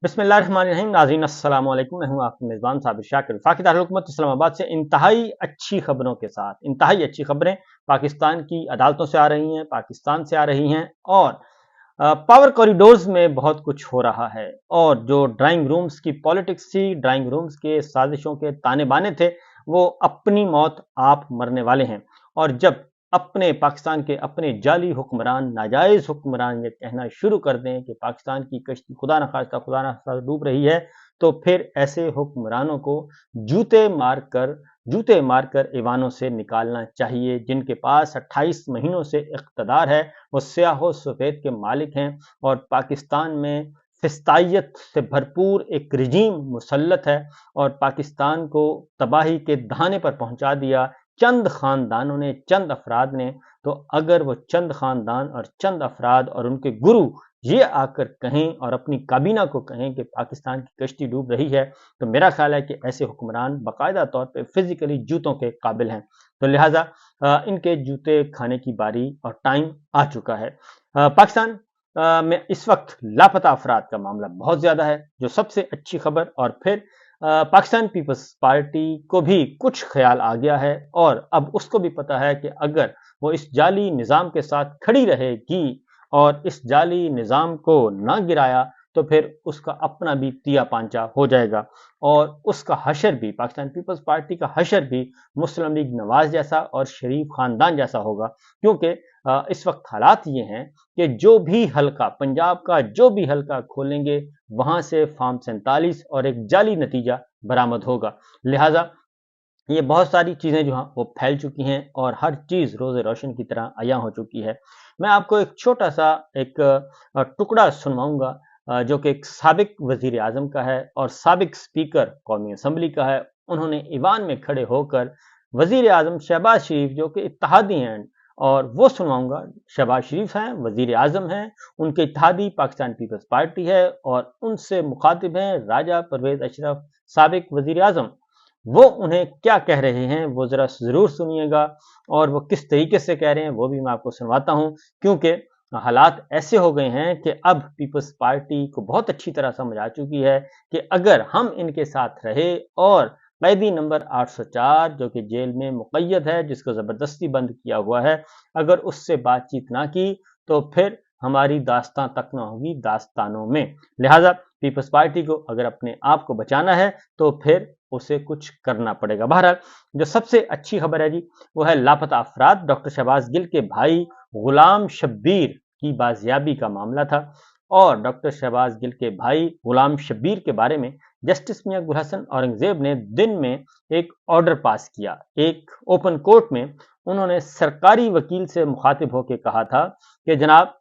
बिस्मिल्लाहिर्रहमानिर्रहीम। नाज़रीन अस्सलाम वालेकुम। मैं हूं आपका मेज़बान साबिर शाकिर। वफाकी दारुल-हुकूमत इस्लामाबाद से इंतहाई अच्छी खबरों के साथ, इंतहाई अच्छी खबरें पाकिस्तान की अदालतों से आ रही हैं, पाकिस्तान से आ रही हैं और पावर कॉरिडोर्स में बहुत कुछ हो रहा है। और जो ड्राइंग रूम्स की पॉलिटिक्स थी, ड्राइंग रूम्स के साजिशों के ताने बाने थे, वो अपनी मौत आप मरने वाले हैं। और जब अपने पाकिस्तान के अपने जाली हुक्मरान, नाजायज हुक्मरान ये कहना शुरू कर दें कि पाकिस्तान की कश्ती खुदा न खास्ता डूब रही है, तो फिर ऐसे हुक्मरानों को जूते मारकर जूते मारकर ईवानों से निकालना चाहिए। जिनके पास 28 महीनों से इक़्तिदार है, वो स्याह सफ़ेद के मालिक हैं और पाकिस्तान में फिस्तायत से भरपूर एक रजीम मुसल्लत है और पाकिस्तान को तबाही के दहाने पर पहुंचा दिया चंद खानदानों ने, चंद अफराद ने। तो अगर वो चंद खानदान और चंद अफराद और उनके गुरु ये आकर कहें और अपनी काबीना को कहें कि पाकिस्तान की कश्ती डूब रही है, तो मेरा ख्याल है कि ऐसे हुक्मरान बाकायदा तौर पे फिजिकली जूतों के काबिल हैं। तो लिहाजा इनके जूते खाने की बारी और टाइम आ चुका है। पाकिस्तान में इस वक्त लापता अफराद का मामला बहुत ज्यादा है, जो सबसे अच्छी खबर। और फिर पाकिस्तान पीपल्स पार्टी को भी कुछ ख्याल आ गया है और अब उसको भी पता है कि अगर वो इस जाली निज़ाम के साथ खड़ी रहेगी और इस जाली निज़ाम को ना गिराया, तो फिर उसका अपना भी तिया पांचा हो जाएगा और उसका हशर भी, पाकिस्तान पीपल्स पार्टी का हशर भी मुस्लिम लीग नवाज जैसा और शरीफ खानदान जैसा होगा। क्योंकि इस वक्त हालात ये हैं कि जो भी हलका, पंजाब का जो भी हलका खोलेंगे, वहां से फॉर्म 47 और एक जाली नतीजा बरामद होगा। लिहाजा ये बहुत सारी चीजें जो हैं वो फैल चुकी हैं और हर चीज रोजे रोशन की तरह अयां हो चुकी है। मैं आपको एक छोटा सा एक टुकड़ा सुनवाऊंगा जो कि एक साबिक वजीर आजम का है और साबिक स्पीकर कौमी असम्बली का है। उन्होंने ईवान में खड़े होकर वजीर आजम शहबाज शरीफ, जो कि इत्तेहादी हैं, और वो सुनवाऊंगा। शहबाज शरीफ हैं, वजीर आजम हैं, उनके इत्तेहादी पाकिस्तान पीपल्स पार्टी है और उनसे मुखातिब हैं राजा परवेज अशरफ, साबिक वजीर आजम। वो उन्हें क्या कह रहे हैं वो जरा जरूर सुनिएगा और वो किस तरीके से कह रहे हैं वो भी मैं आपको सुनवाता हूं। क्योंकि हालात ऐसे हो गए हैं कि अब पीपल्स पार्टी को बहुत अच्छी तरह समझ आ चुकी है कि अगर हम इनके साथ रहे और कैदी नंबर 804 जो कि जेल में मुक़य्यद है, जिसको जबरदस्ती बंद किया हुआ है, अगर उससे बातचीत ना की तो फिर हमारी दास्तां तक ना होगी दास्तानों में। लिहाजा पीपल्स पार्टी को अगर अपने आप को बचाना है तो फिर उसे कुछ करना पड़ेगा। बहरहाल जो सबसे अच्छी खबर है जी, वो है लापता अफराद। डॉक्टर शहबाज गिल के भाई गुलाम शब्बीर की बाजियाबी का मामला था और डॉक्टर शहबाज गिल के भाई गुलाम शब्बीर के बारे में जस्टिस मियां गुल हसन औरंगजेब ने दिन में एक ऑर्डर पास किया। एक ओपन कोर्ट में उन्होंने सरकारी वकील से मुखातिब होकर कहा था कि जनाब,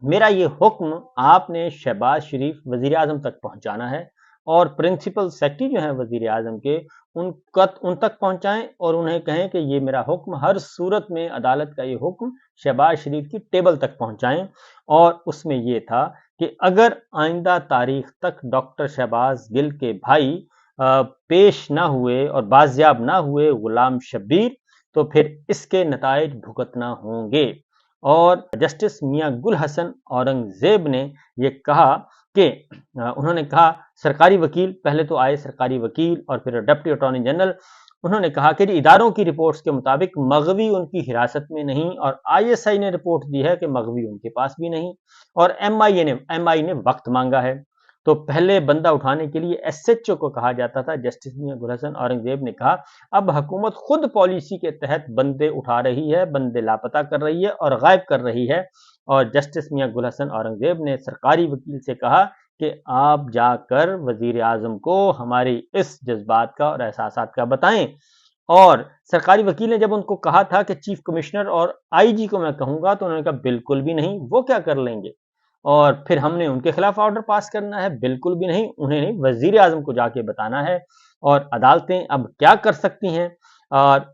मेरा ये हुक्म आपने शहबाज शरीफ वजीर आजम तक पहुंचाना है और प्रिंसिपल सेक्रेटरी जो है वजीर आजम के, उन तक पहुंचाएं और उन्हें कहें कि ये मेरा हुक्म, हर सूरत में अदालत का ये हुक्म शहबाज शरीफ की टेबल तक पहुंचाएं। और उसमें ये था कि अगर आइंदा तारीख तक डॉक्टर शहबाज गिल के भाई पेश ना हुए और बाजियाब ना हुए गुलाम शब्बीर, तो फिर इसके नताइज भुगतना होंगे। और जस्टिस मियां गुल हसन औरंगजेब ने ये कहा कि उन्होंने कहा, सरकारी वकील पहले तो आए, सरकारी वकील और फिर डिप्टी अटॉर्नी जनरल, उन्होंने कहा कि इदारों की रिपोर्ट्स के मुताबिक मगवी उनकी हिरासत में नहीं और आईएसआई ने रिपोर्ट दी है कि मगवी उनके पास भी नहीं और एमआई ने वक्त मांगा है। तो पहले बंदा उठाने के लिए एसएचओ को कहा जाता था। जस्टिस मियां गुल हसन औरंगजेब ने कहा, अब हुकूमत खुद पॉलिसी के तहत बंदे उठा रही है, बंदे लापता कर रही है और गायब कर रही है। और जस्टिस मियां गुल हसन औरंगजेब ने सरकारी वकील से कहा कि आप जाकर वजीर आजम को हमारी इस जज्बात का और एहसासात का बताएं। और सरकारी वकील ने जब उनको कहा था कि चीफ कमिश्नर और आईजी को मैं कहूंगा, तो उन्होंने कहा बिल्कुल भी नहीं, वो क्या कर लेंगे। और फिर हमने उनके खिलाफ ऑर्डर पास करना है, बिल्कुल भी नहीं, उन्हें नहीं, वजीर आजम को जाके बताना है। और अदालतें अब क्या कर सकती हैं और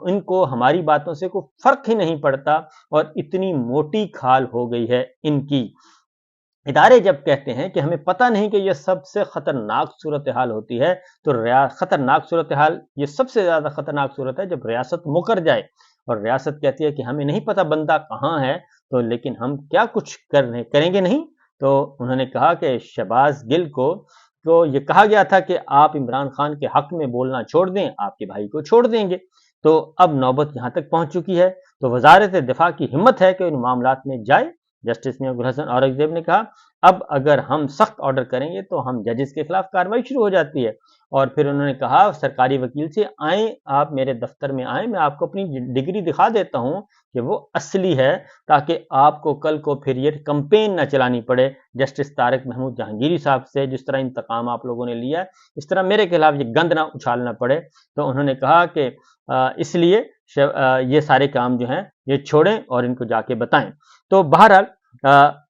इनको हमारी बातों से कोई फर्क ही नहीं पड़ता और इतनी मोटी खाल हो गई है इनकी। इदारे जब कहते हैं कि हमें पता नहीं कि यह सबसे खतरनाक सूरत हाल होती है, तो खतरनाक सूरत हाल, ये सबसे ज्यादा खतरनाक सूरत है जब रियासत मुकर जाए और रियासत कहती है कि हमें नहीं पता बंदा कहाँ है, तो लेकिन हम क्या कुछ करेंगे नहीं, تو انہوں نے کہا کہ شہباز گل کو یہ کہا گیا تھا کہ آپ عمران خان کے حق میں بولنا چھوڑ دیں، آپ کے بھائی کو چھوڑ دیں گے، تو اب نوبت یہاں تک پہنچ چکی ہے، تو وزارت دفاع کی ہمت ہے کہ ان معاملات میں جائے۔ جسٹس میاں گل حسن اورنگزیب نے کہا اب اگر ہم سخت آرڈر کریں گے تو ہم ججز کے خلاف کارروائی شروع ہو جاتی ہے، اور پھر انہوں نے کہا سرکاری وکیل سے آئیں، آپ میرے دفتر میں آئیں، میں آپ کو اپنی ڈگری دکھا دیتا ہوں کہ وہ اصلی ہے، تاکہ آپ کو کل کو پھر یہ کمپین نہ چلانی پڑے جسٹس طارق محمود جہانگیری صاحب سے، جس طرح انتقام آپ لوگوں نے لیا ہے اس طرح میرے خلاف یہ گند نہ اچھالنا پڑے۔ تو انہوں نے کہا کہ اس لیے یہ سارے کام جو ہیں یہ چھوڑیں اور ان کو جا کے بتائیں۔ تو بہرحال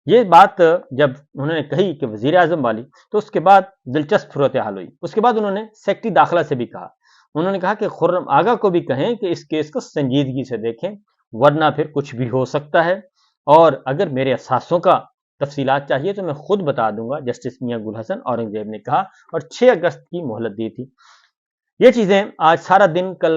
یہ بات جب انہوں نے کہی کہ وزیر اعظم والی، تو اس کے بعد دلچسپ صورتحال ہوئی۔ اس کے بعد انہوں نے سیکٹری داخلہ سے بھی کہا، انہوں نے کہا کہ خرم آغا کو بھی کہیں کہ اس کیس کو سنجیدگی سے دیکھیں، ورنہ پھر کچھ بھی ہو سکتا ہے، اور اگر میرے اثاثوں کا تفصیلات چاہیے تو میں خود بتا دوں گا، جسٹس میاں گل حسن اورنگزیب نے کہا، اور 6 اگست کی مہلت دی تھی۔ یہ چیزیں آج سارا دن کل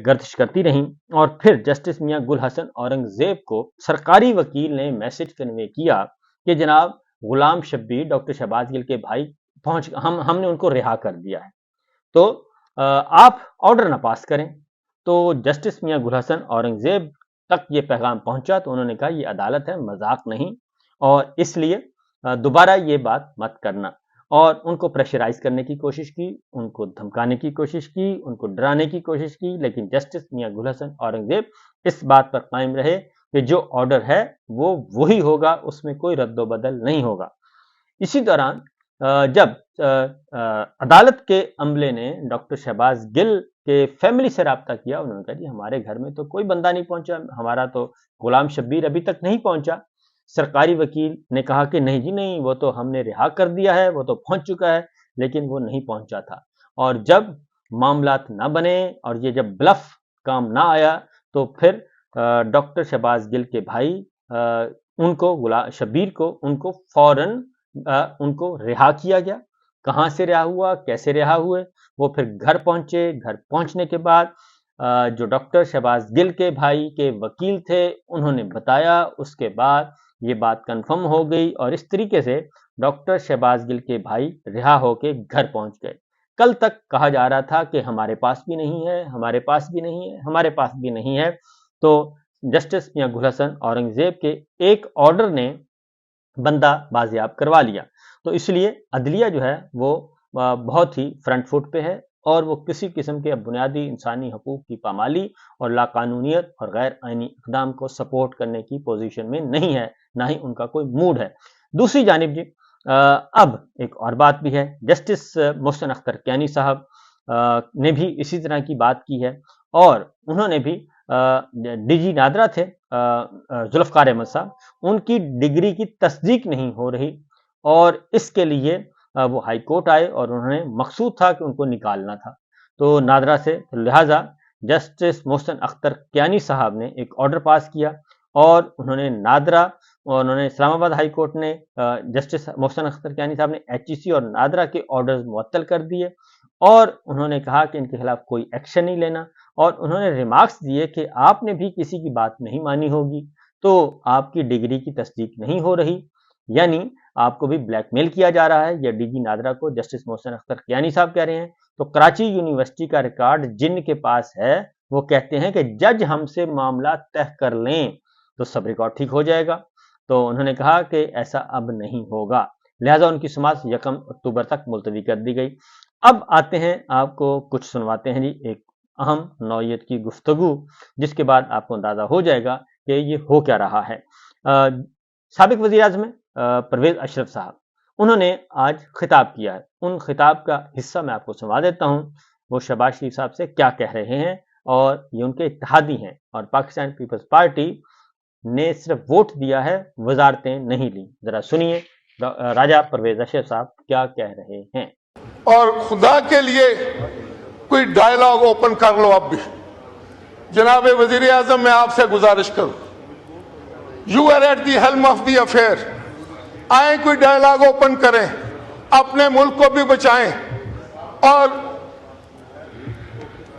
گردش کرتی رہیں، اور پھر جسٹس میاں گل حسن اورنگزیب کو سرکاری وکیل نے میسج کنوے کیا کہ جناب غلام شبیر ڈاکٹر شہباز گل کے بھائی ہم نے ان کو رہا کر دیا ہے، تو آپ آرڈر نہ پاس کریں۔ تو جسٹس میاں گل حسن اورنگزیب تک یہ پیغام پہنچا تو انہوں نے کہا یہ عدالت ہے، مذاق نہیں، اور اس لیے دوبارہ یہ بات مت کرنا، اور ان کو پریشرائز کرنے کی کوشش کی، ان کو دھمکانے کی کوشش کی، ان کو ڈرانے کی کوشش کی، لیکن جسٹس میاں گل حسن اورنگزیب اس بات پر قائم رہے کہ جو آرڈر ہے وہ وہی ہوگا، اس میں کوئی رد و بدل نہیں ہوگا۔ اسی دوران جب عدالت کے عملے نے ڈاکٹر شہباز گل کے فیملی سے رابطہ کیا، انہوں نے کہا جی ہمارے گھر میں تو کوئی بندہ نہیں پہنچا، ہمارا تو غلام شبیر ابھی تک نہیں پہنچا۔ سرکاری وکیل نے کہا کہ نہیں جی نہیں، وہ تو ہم نے رہا کر دیا ہے، وہ تو پہنچ چکا ہے، لیکن وہ نہیں پہنچا تھا۔ اور جب معاملات نہ بنے اور یہ جب بلف کام نہ آیا تو پھر ڈاکٹر شہباز گل کے بھائی ان کو شبیر کو ان کو فوراً ان کو رہا کیا گیا۔ کہاں سے رہا ہوا، کیسے رہا ہوئے، وہ پھر گھر پہنچے۔ گھر پہنچنے کے بعد جو ڈاکٹر شہباز گل کے بھائی کے وکیل تھے انہوں نے بتایا، اس کے بعد یہ بات کنفرم ہو گئی، اور اس طریقے سے ڈاکٹر شہباز گل کے بھائی رہا ہو کے گھر پہنچ گئے۔ کل تک کہا جا رہا تھا کہ ہمارے پاس بھی نہیں ہے، ہمارے پاس بھی نہیں ہے، ہمارے پاس بھی نہیں ہے، تو جسٹس میاں گل حسن اورنگزیب کے ایک آرڈر نے بندہ بازیاب کروا لیا۔ تو اس لیے عدلیہ جو ہے وہ بہت ہی فرنٹ فٹ پہ ہے، اور وہ کسی قسم کے بنیادی انسانی حقوق کی پامالی اور لاقانونیت اور غیر آئینی اقدام کو سپورٹ کرنے کی پوزیشن میں نہیں ہے، نہ ہی ان کا کوئی موڈ ہے۔ دوسری جانب جی اب ایک اور بات بھی ہے، جسٹس محسن اختر کیانی صاحب نے بھی اسی طرح کی بات کی ہے، اور انہوں نے بھی ڈی جی نادرا تھے ذوالفقار احمد صاحب، ان کی ڈگری کی تصدیق نہیں ہو رہی، اور اس کے لیے وہ ہائی کورٹ آئے، اور انہوں نے مقصود تھا کہ ان کو نکالنا تھا تو نادرا سے، لہٰذا جسٹس محسن اختر کیانی صاحب نے ایک آرڈر پاس کیا، اور انہوں نے نادرا اور انہوں نے اسلام آباد ہائی کورٹ نے جسٹس محسن اختر کیانی صاحب نے ایچ ای سی اور نادرا کے آرڈرز معطل کر دیے، اور انہوں نے کہا کہ ان کے خلاف کوئی ایکشن نہیں لینا، اور انہوں نے ریمارکس دیے کہ آپ نے بھی کسی کی بات نہیں مانی ہوگی تو آپ کی ڈگری کی تصدیق نہیں ہو رہی، یعنی آپ کو بھی بلیک میل کیا جا رہا ہے، یا ڈی جی نادرا کو جسٹس محسن اختر کیانی صاحب کہہ رہے ہیں۔ تو کراچی یونیورسٹی کا ریکارڈ جن کے پاس ہے وہ کہتے ہیں کہ جج ہم سے معاملات طے کر لیں تو سب ریکارڈ ٹھیک ہو جائے گا، تو انہوں نے کہا کہ ایسا اب نہیں ہوگا، لہٰذا ان کی سماعت 1 اکتوبر تک ملتوی کر دی گئی۔ اب آتے ہیں، آپ کو کچھ سنواتے ہیں جی ایک اہم نوعیت کی گفتگو، جس کے بعد آپ کو اندازہ ہو جائے گا کہ یہ ہو کیا رہا ہے۔ سابق وزیر اعظم پرویز اشرف صاحب، انہوں نے آج خطاب کیا ہے، ان خطاب کا حصہ میں آپ کو سنوا دیتا ہوں، وہ شہباز شریف صاحب سے کیا کہہ رہے ہیں، اور یہ ان کے اتحادی ہیں، اور پاکستان پیپلز پارٹی نے صرف ووٹ دیا ہے، وزارتیں نہیں لی۔ ذرا سنیے راجہ پرویز اشرف صاحب کیا کہہ رہے ہیں۔ اور خدا کے لیے کوئی ڈائلاگ اوپن کر لو اب بھی۔ جناب وزیر اعظم، میں آپ سے گزارش کروں، you are at the helm of the affair, آئیں کوئی ڈائلاگ اوپن کریں، اپنے ملک کو بھی بچائیں، اور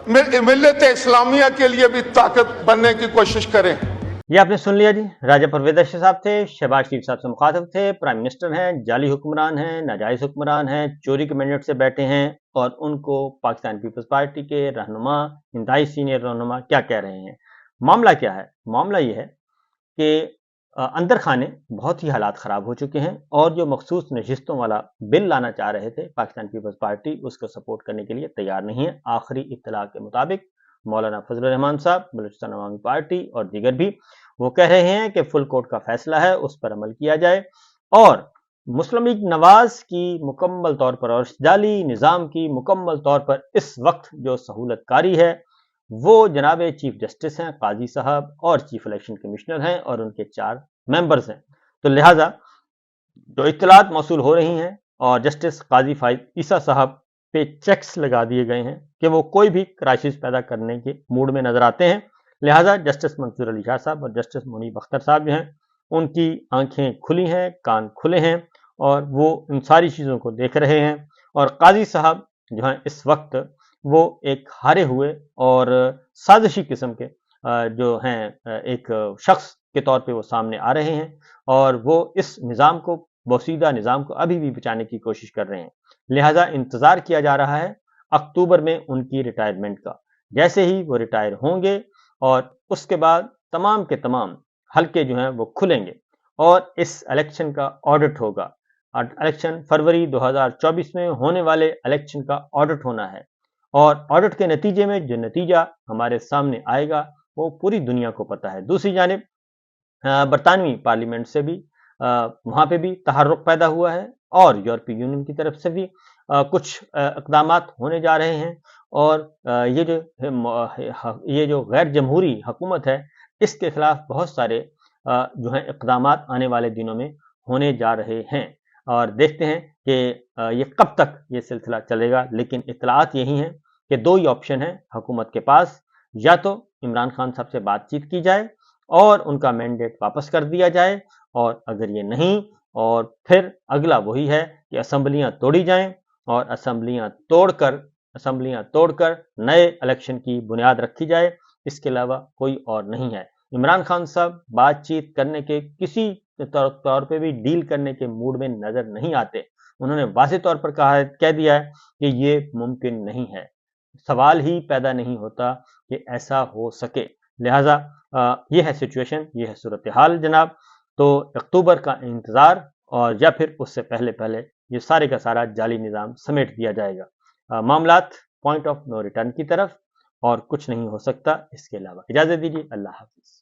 ملت اسلامیہ کے لیے بھی طاقت بننے کی کوشش کریں۔ ये आपने सुन लिया जी, राजा परवेज अहमद साहब थे, शहबाज शरीफ साहब से मुखातिब थे, प्राइम मिनिस्टर हैं, जाली हुक्मरान हैं, नाजायज हुक्मरान हैं, चोरी के मैंडेट से बैठे हैं, और उनको पाकिस्तान पीपल्स पार्टी के रहनुमा, इंतहाई सीनियर रहनुमा क्या कह रहे हैं। मामला क्या है? मामला ये है कि अंदर खाने बहुत ही हालात ख़राब हो चुके हैं, और जो मखसूस नशिस्तों वाला बिल लाना चाह रहे थे पाकिस्तान पीपल्स पार्टी, उसको सपोर्ट करने के लिए तैयार नहीं है। आखिरी इत्तला के मुताबिक मौलाना फजल रहमान साहब, बलूचिस्तान अवामी पार्टी और दीगर भी वो कह रहे हैं कि फुल कोर्ट का फैसला है, उस पर अमल किया जाए, और मुस्लिम लीग नवाज की मुकम्मल तौर पर और जाली निज़ाम की मुकम्मल तौर पर इस वक्त जो सहूलतकारी है वो जनाब चीफ जस्टिस हैं काजी साहब, और चीफ इलेक्शन कमिश्नर हैं, और उनके 4 मेंबर्स हैं। तो लिहाजा जो इत्तलात मौसूल हो रही हैं, और जस्टिस काजी फाइज ईसा साहब पे चेक्स लगा दिए गए हैं कि वो कोई भी क्राइसिस पैदा करने के मूड में नजर आते हैं, लिहाजा जस्टिस मंसूर अली शाह साहब और जस्टिस मुनीब अख्तर साहब जो हैं, उनकी आंखें खुली हैं, कान खुले हैं, और वो इन सारी चीज़ों को देख रहे हैं। और काजी साहब जो हैं इस वक्त वो एक हारे हुए और साजिशी किस्म के जो हैं एक शख्स के तौर पे वो सामने आ रहे हैं, और वो इस निज़ाम को, बोसीदा निज़ाम को अभी भी बचाने की कोशिश कर रहे हैं। लिहाजा इंतज़ार किया जा रहा है अक्टूबर में उनकी रिटायरमेंट का। जैसे ही वो रिटायर होंगे और उसके बाद तमाम के तमाम हल्के जो हैं वो खुलेंगे, और इस इलेक्शन का ऑडिट होगा। इलेक्शन फरवरी 2024 में होने वाले इलेक्शन का ऑडिट होना है, और ऑडिट के नतीजे में जो नतीजा हमारे सामने आएगा वो पूरी दुनिया को पता है। दूसरी जानिब बरतानवी पार्लियामेंट से भी वहाँ पे भी तहर्रुक पैदा हुआ है, और यूरोपीय यूनियन की तरफ से भी कुछ इक़दामात होने जा रहे हैं, और ये जो गैर जमहूरी हुकूमत है, इसके खिलाफ बहुत सारे जो हैं इक़दामात आने वाले दिनों में होने जा रहे हैं, और देखते हैं कि ये कब तक ये सिलसिला चलेगा। लेकिन इत्तलात यही हैं कि 2 ही ऑप्शन हैं हुकूमत के पास, या तो इमरान खान साहब से बातचीत की जाए और उनका मैंडेट वापस कर दिया जाए, और अगर ये नहीं, और फिर अगला वही है कि असेंबलियां तोड़ी जाएं, और असेंबलियां तोड़कर नए इलेक्शन की बुनियाद रखी जाए। इसके अलावा कोई और नहीं है। इमरान खान साहब बातचीत करने के, किसी तौर पे भी डील करने के मूड में नजर नहीं आते। उन्होंने वाज़ेह तौर पर कह दिया है कि ये मुमकिन नहीं है, सवाल ही पैदा नहीं होता कि ऐसा हो सके। लिहाजा ये है सिचुएशन, ये है सूरत हाल जनाब। तो अक्टूबर का इंतज़ार, और या फिर उससे पहले पहले ये सारे का सारा जाली निज़ाम समेट दिया जाएगा। मामलात पॉइंट ऑफ नो रिटर्न की तरफ, और कुछ नहीं हो सकता इसके अलावा। इजाज़त दीजिए, अल्लाह हाफ़िज़।